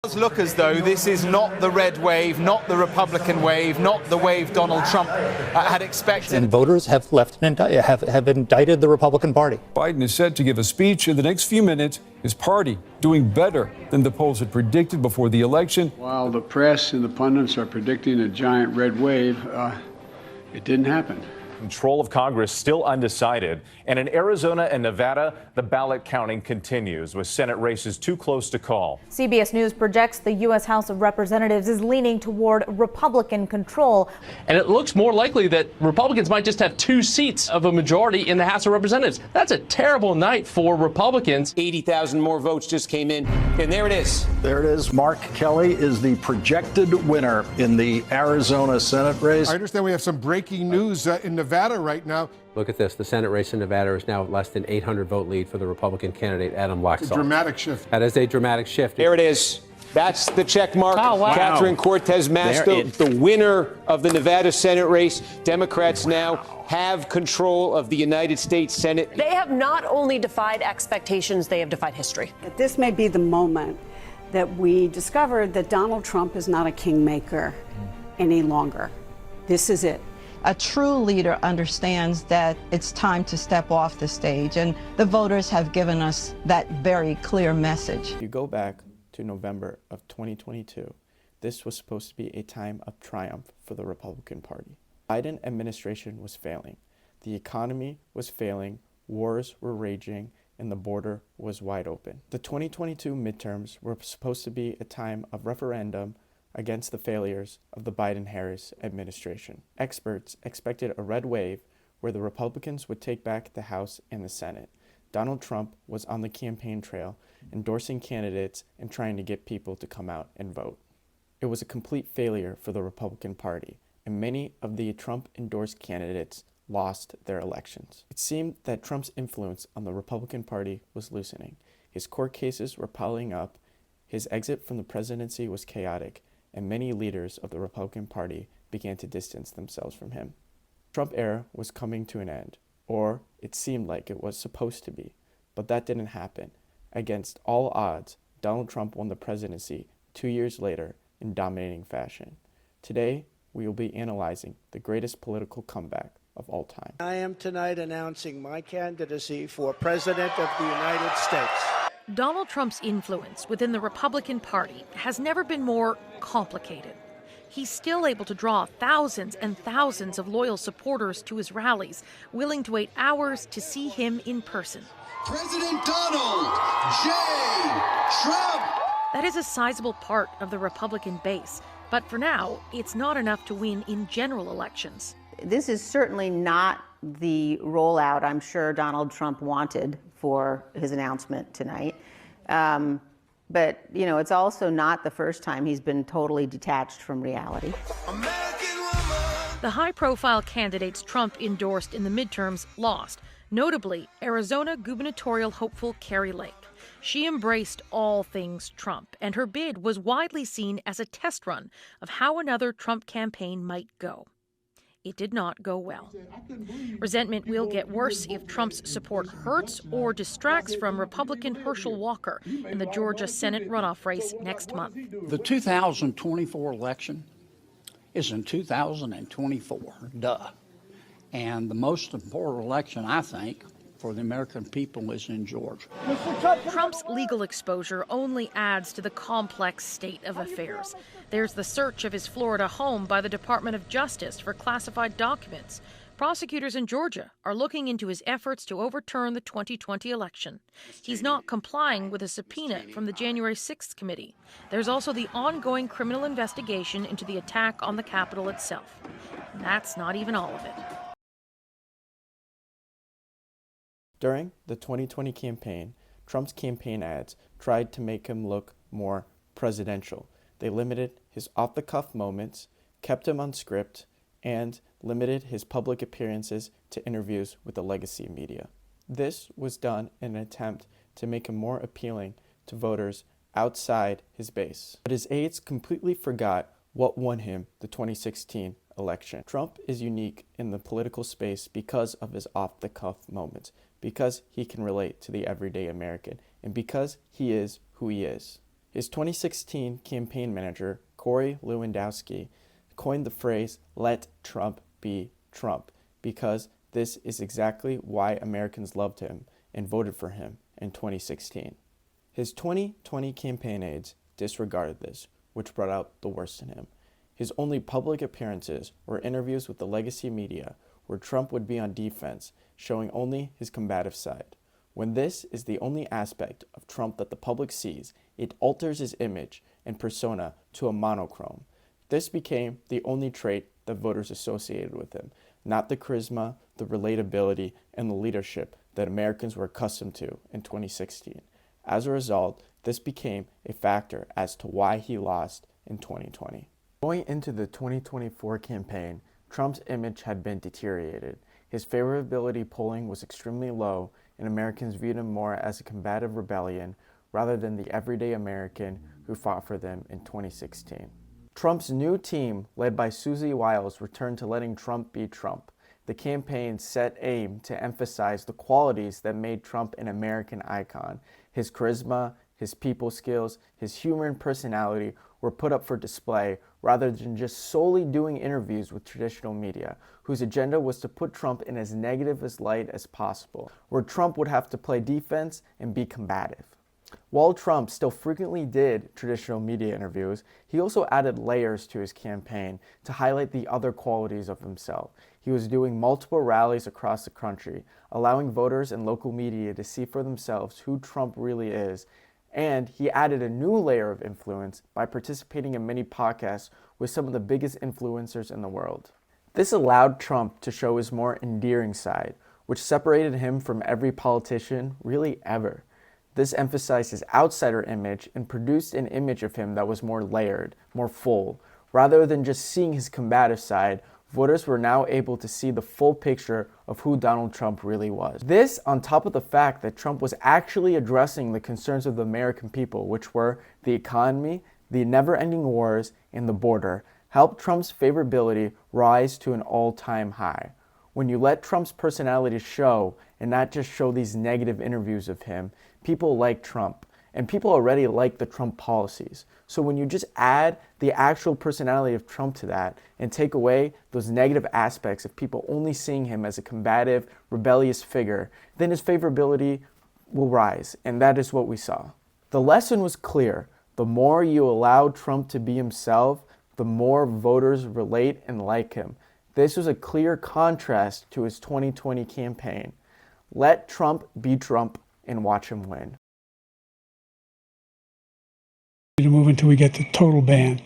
It does look as though this is not the red wave, not the Republican wave, not the wave Donald Trump had expected. And voters have have indicted the Republican Party. Biden is set to give a speech in the next few minutes. His party doing better than the polls had predicted before the election. While the press and the pundits are predicting a giant red wave, it didn't happen. Control of Congress still undecided. And in Arizona and Nevada, the ballot counting continues, with Senate races too close to call. CBS News projects the U.S. House of Representatives is leaning toward Republican control. And it looks more likely that Republicans might just have 2 seats of a majority in the House of Representatives. That's a terrible night for Republicans. 80,000 more votes just came in. And there it is. There it is. Mark Kelly is the projected winner in the Arizona Senate race. I understand we have some breaking news in Nevada right now. Look at this. The Senate race in Nevada is now less than 800 vote lead for the Republican candidate, Adam Laxalt. It's a dramatic shift. That is a dramatic shift. There it is. That's the check mark. Oh, wow. Catherine Cortez Masto, the winner of the Nevada Senate race. Democrats now have control of the United States Senate. They have not only defied expectations, they have defied history. This may be the moment that we discover that Donald Trump is not a kingmaker any longer. This is it. A true leader understands that it's time to step off the stage, and the voters have given us that very clear message. You go back to November of 2022, this was supposed to be a time of triumph for the Republican Party. The Biden administration was failing. The economy was failing, wars were raging, and the border was wide open. The 2022 midterms were supposed to be a time of referendum against the failures of the Biden-Harris administration. Experts expected a red wave where the Republicans would take back the House and the Senate. Donald Trump was on the campaign trail, endorsing candidates and trying to get people to come out and vote. It was a complete failure for the Republican Party, and many of the Trump-endorsed candidates lost their elections. It seemed that Trump's influence on the Republican Party was loosening. His court cases were piling up, his exit from the presidency was chaotic, and many leaders of the Republican Party began to distance themselves from him. The Trump era was coming to an end, or it seemed like it was supposed to be, but that didn't happen. Against all odds, Donald Trump won the presidency 2 years later in dominating fashion. Today, we will be analyzing the greatest political comeback of all time. I am tonight announcing my candidacy for President of the United States. Donald Trump's influence within the Republican Party has never been more complicated. He's still able to draw thousands and thousands of loyal supporters to his rallies, willing to wait hours to see him in person. President Donald J. Trump! That is a sizable part of the Republican base, but for now, it's not enough to win in general elections. This is certainly not the rollout I'm sure Donald Trump wanted for his announcement tonight. But, you know, it's also not the first time he's been totally detached from reality. The high-profile candidates Trump endorsed in the midterms lost, notably Arizona gubernatorial hopeful Kari Lake. She embraced all things Trump, and her bid was widely seen as a test run of how another Trump campaign might go. It did not go well. Resentment will get worse if Trump's support hurts or distracts from Republican Herschel Walker in the Georgia Senate runoff race next month. The 2024 election is in 2024, duh. And the most important election, I think, for the American people is in Georgia. Trump's legal exposure only adds to the complex state of affairs. There's the search of his Florida home by the Department of Justice for classified documents. Prosecutors in Georgia are looking into his efforts to overturn the 2020 election. He's not complying with a subpoena from the January 6th committee. There's also the ongoing criminal investigation into the attack on the Capitol itself. And that's not even all of it. During the 2020 campaign, Trump's campaign ads tried to make him look more presidential. They limited his off-the-cuff moments, kept him on script, and limited his public appearances to interviews with the legacy media. This was done in an attempt to make him more appealing to voters outside his base. But his aides completely forgot what won him the 2016 election. Trump is unique in the political space because of his off-the-cuff moments, because he can relate to the everyday American, and because he is who he is. His 2016 campaign manager, Corey Lewandowski, coined the phrase, "Let Trump be Trump," because this is exactly why Americans loved him and voted for him in 2016. His 2020 campaign aides disregarded this, which brought out the worst in him. His only public appearances were interviews with the legacy media, where Trump would be on defense, showing only his combative side. When this is the only aspect of Trump that the public sees, it alters his image and persona to a monochrome. This became the only trait that voters associated with him, not the charisma, the relatability, and the leadership that Americans were accustomed to in 2016. As a result, this became a factor as to why he lost in 2020. Going into the 2024 campaign, Trump's image had been deteriorated. His favorability polling was extremely low, and Americans viewed him more as a combative rebellion rather than the everyday American who fought for them in 2016. Trump's new team, led by Susie Wiles, returned to letting Trump be Trump. The campaign set aim to emphasize the qualities that made Trump an American icon. His charisma, his people skills, his humor and personality were put up for display rather than just solely doing interviews with traditional media, whose agenda was to put Trump in as negative a light as possible, where Trump would have to play defense and be combative. While Trump still frequently did traditional media interviews, he also added layers to his campaign to highlight the other qualities of himself. He was doing multiple rallies across the country, allowing voters and local media to see for themselves who Trump really is, and he added a new layer of influence by participating in many podcasts with some of the biggest influencers in the world. This allowed Trump to show his more endearing side, which separated him from every politician really ever. This emphasized his outsider image and produced an image of him that was more layered, more full. Rather than just seeing his combative side, voters were now able to see the full picture of who Donald Trump really was. This, on top of the fact that Trump was actually addressing the concerns of the American people, which were the economy, the never-ending wars, and the border, helped Trump's favorability rise to an all-time high. When you let Trump's personality show and not just show these negative interviews of him, people like Trump. And people already like the Trump policies. So when you just add the actual personality of Trump to that and take away those negative aspects of people only seeing him as a combative, rebellious figure, then his favorability will rise. And that is what we saw. The lesson was clear. The more you allow Trump to be himself, the more voters relate and like him. This was a clear contrast to his 2020 campaign. Let Trump be Trump and watch him win. To move until we get the total ban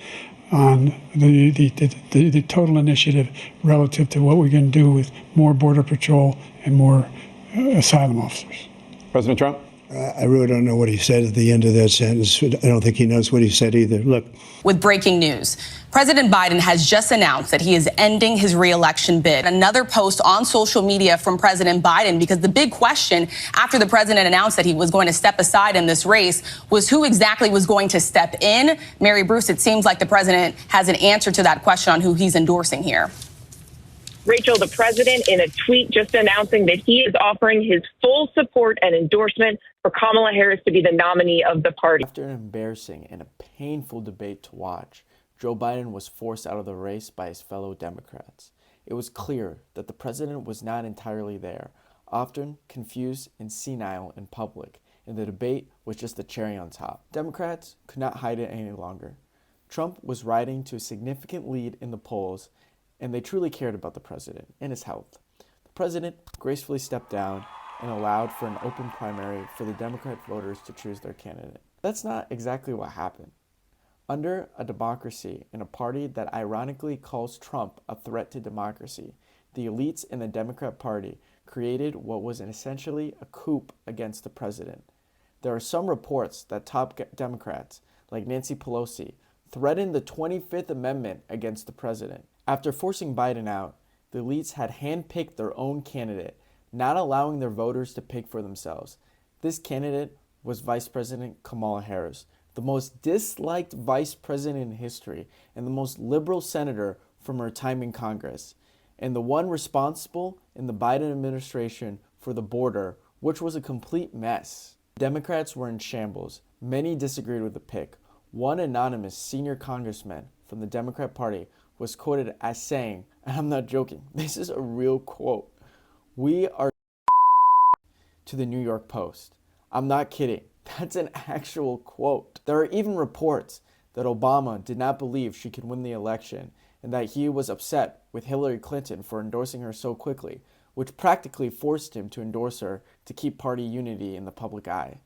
on the total initiative relative to what we're going to do with more Border Patrol and more asylum officers. President Trump? I really don't know what he said at the end of that sentence. I don't think he knows what he said either. Look. With breaking news, President Biden has just announced that he is ending his re-election bid. Another post on social media from President Biden, because the big question after the president announced that he was going to step aside in this race was who exactly was going to step in. Mary Bruce, it seems like the president has an answer to that question on who he's endorsing here. Rachel, the president, in a tweet just announcing that he is offering his full support and endorsement for Kamala Harris to be the nominee of the party. After an embarrassing and a painful debate to watch, Joe Biden was forced out of the race by his fellow Democrats. It was clear that the president was not entirely there, often confused and senile in public, and the debate was just the cherry on top. Democrats could not hide it any longer. Trump was riding to a significant lead in the polls, and they truly cared about the president and his health. The president gracefully stepped down and allowed for an open primary for the Democrat voters to choose their candidate. That's not exactly what happened. Under a democracy in a party that ironically calls Trump a threat to democracy, the elites in the Democrat Party created what was essentially a coup against the president. There are some reports that top Democrats, like Nancy Pelosi, threatened the 25th Amendment against the president. After forcing Biden out, the elites had handpicked their own candidate, not allowing their voters to pick for themselves. This candidate was Vice President Kamala Harris, the most disliked vice president in history and the most liberal senator from her time in Congress, and the one responsible in the Biden administration for the border, which was a complete mess. Democrats were in shambles. Many disagreed with the pick. One anonymous senior congressman from the Democrat Party was quoted as saying, and I'm not joking, this is a real quote, "We are to the New York Post." I'm not kidding. That's an actual quote. There are even reports that Obama did not believe she could win the election and that he was upset with Hillary Clinton for endorsing her so quickly, which practically forced him to endorse her to keep party unity in the public eye.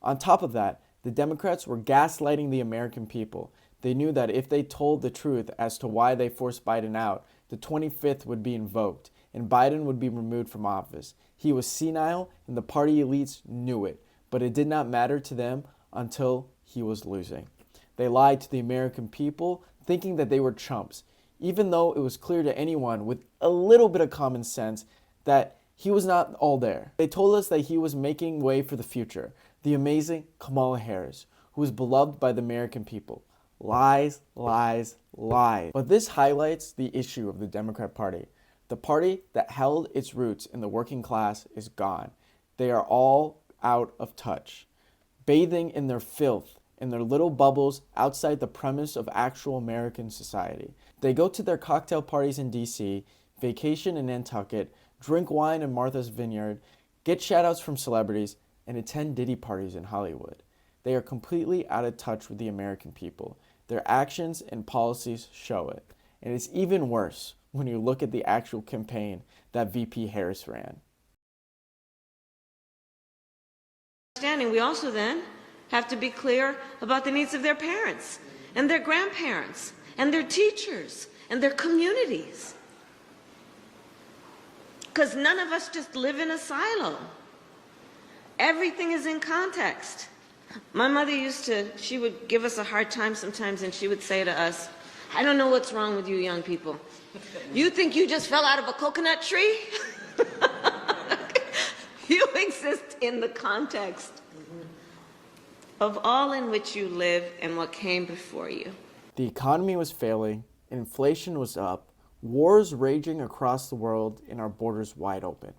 On top of that, the Democrats were gaslighting the American people. They knew that if they told the truth as to why they forced Biden out, the 25th would be invoked and Biden would be removed from office. He was senile and the party elites knew it, but it did not matter to them until he was losing. They lied to the American people, thinking that they were chumps, even though it was clear to anyone with a little bit of common sense that he was not all there. They told us that he was making way for the future, the amazing Kamala Harris, who was beloved by the American people. Lies, lies, lies. But this highlights the issue of the Democrat Party. The party that held its roots in the working class is gone. They are all out of touch, bathing in their filth, in their little bubbles outside the premise of actual American society. They go to their cocktail parties in DC, vacation in Nantucket, drink wine in Martha's Vineyard, get shout-outs from celebrities, and attend Diddy parties in Hollywood. They are completely out of touch with the American people. Their actions and policies show it. And it's even worse when you look at the actual campaign that VP Harris ran. We also then have to be clear about the needs of their parents and their grandparents and their teachers and their communities. Because none of us just live in a silo. Everything is in context. My mother she would give us a hard time sometimes, and she would say to us, "I don't know what's wrong with you young people. You think you just fell out of a coconut tree? You exist in the context of all in which you live and what came before you." The economy was failing, inflation was up, wars raging across the world, and our borders wide open.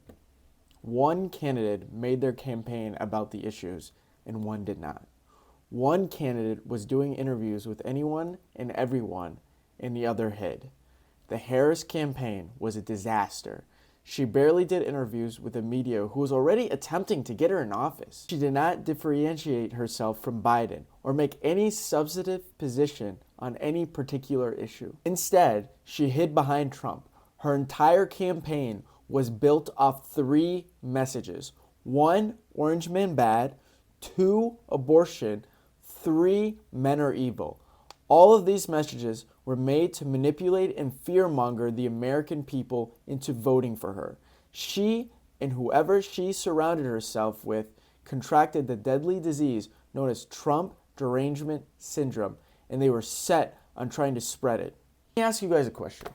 One candidate made their campaign about the issues, and one did not. One candidate was doing interviews with anyone and everyone, and the other hid. The Harris campaign was a disaster. She barely did interviews with the media who was already attempting to get her in office. She did not differentiate herself from Biden or make any substantive position on any particular issue. Instead, she hid behind Trump. Her entire campaign was built off 3 messages. 1, orange men bad. 2, abortion. 3, men are evil. All of these messages were made to manipulate and fearmonger the American people into voting for her. She and whoever she surrounded herself with contracted the deadly disease known as Trump derangement syndrome, and they were set on trying to spread it. Let me ask you guys a question.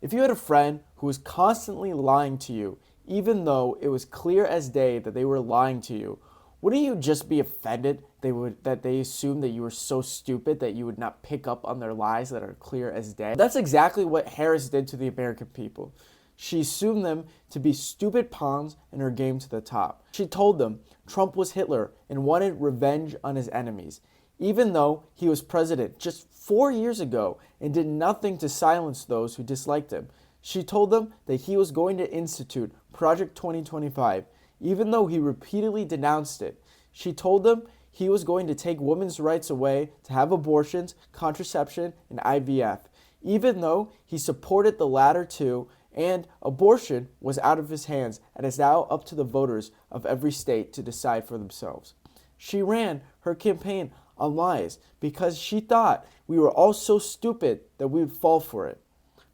If you had a friend who was constantly lying to you, even though it was clear as day that they were lying to you, wouldn't you just be offended that they assumed that you were so stupid that you would not pick up on their lies that are clear as day? That's exactly what Harris did to the American people. She assumed them to be stupid pawns in her game to the top. She told them Trump was Hitler and wanted revenge on his enemies, even though he was president just 4 years ago and did nothing to silence those who disliked him. She told them that he was going to institute Project 2025, even though he repeatedly denounced it. She told them he was going to take women's rights away to have abortions, contraception, and IVF, even though he supported the latter two, and abortion was out of his hands and is now up to the voters of every state to decide for themselves. She ran her campaign on lies because she thought we were all so stupid that we would fall for it.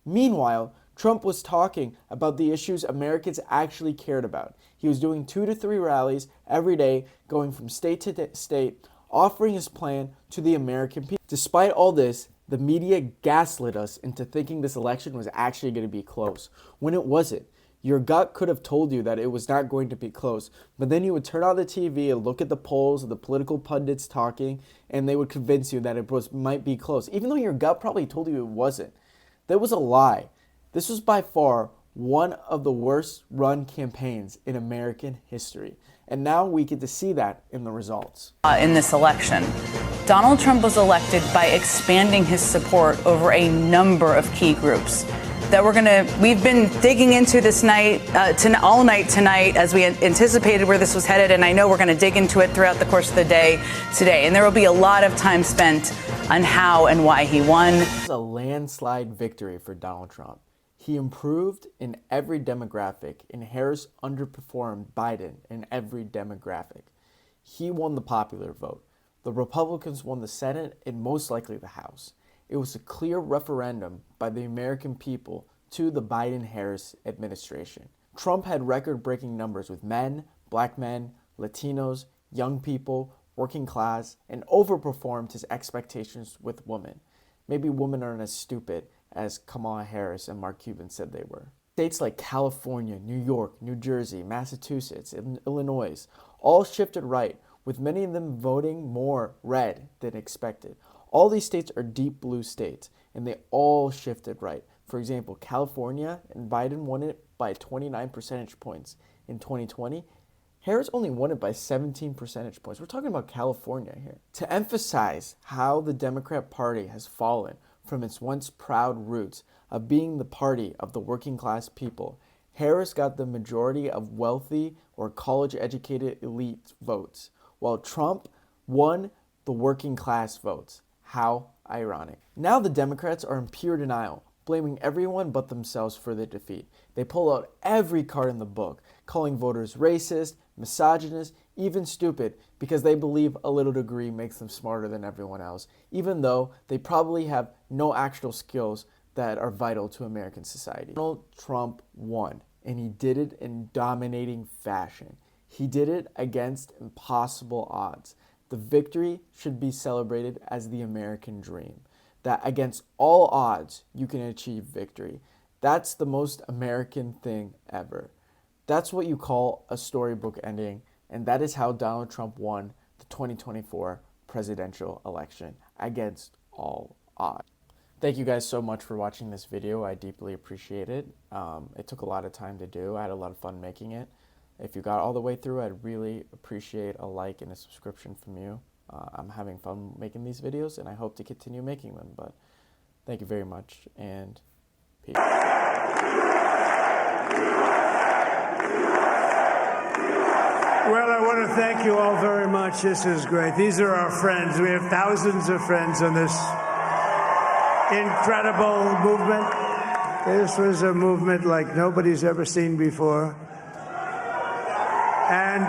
Meanwhile, Trump was talking about the issues Americans actually cared about. He was doing 2 to 3 rallies every day, going from state to state, offering his plan to the American people. Despite all this, the media gaslit us into thinking this election was actually going to be close, when it wasn't. Your gut could have told you that it was not going to be close, but then you would turn on the TV and look at the polls and the political pundits talking, and they would convince you that it might be close, even though your gut probably told you it wasn't. That was a lie. This was by far one of the worst run campaigns in American history. And now we get to see that in the results. In this election, Donald Trump was elected by expanding his support over a number of key groups that we've been digging into this night, all night tonight, as we anticipated where this was headed. And I know we're going to dig into it throughout the course of the day today. And there will be a lot of time spent on how and why he won. It was a landslide victory for Donald Trump. He improved in every demographic, and Harris underperformed Biden in every demographic. He won the popular vote. The Republicans won the Senate and most likely the House. It was a clear referendum by the American people to the Biden-Harris administration. Trump had record-breaking numbers with men, black men, Latinos, young people, working class, and overperformed his expectations with women. Maybe women aren't as stupid as Kamala Harris and Mark Cuban said they were. States like California, New York, New Jersey, Massachusetts, and Illinois all shifted right, with many of them voting more red than expected. All these states are deep blue states, and they all shifted right. For example, California, and Biden won it by 29 percentage points in 2020. Harris only won it by 17 percentage points. We're talking about California here. To emphasize how the Democrat Party has fallen from its once proud roots of being the party of the working class people, Harris got the majority of wealthy or college-educated elite votes, while Trump won the working class votes. How ironic. Now the Democrats are in pure denial, blaming everyone but themselves for the defeat. They pull out every card in the book, calling voters racist, misogynist, even stupid, because they believe a little degree makes them smarter than everyone else, even though they probably have no actual skills that are vital to American society. Donald Trump won, and he did it in dominating fashion. He did it against impossible odds. The victory should be celebrated as the American dream, that against all odds, you can achieve victory. That's the most American thing ever. That's what you call a storybook ending, and that is how Donald Trump won the 2024 presidential election against all odds. Thank you guys so much for watching this video. I deeply appreciate it. It took a lot of time to do. I had a lot of fun making it. If you got all the way through, I'd really appreciate a like and a subscription from you. I'm having fun making these videos, and I hope to continue making them. But thank you very much, and peace. Well, I want to thank you all very much. This is great. These are our friends. We have thousands of friends on this incredible movement. This was a movement like nobody's ever seen before. And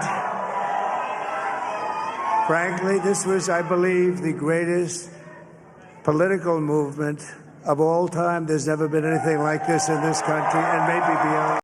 frankly, this was, I believe, the greatest political movement of all time. There's never been anything like this in this country, and maybe beyond.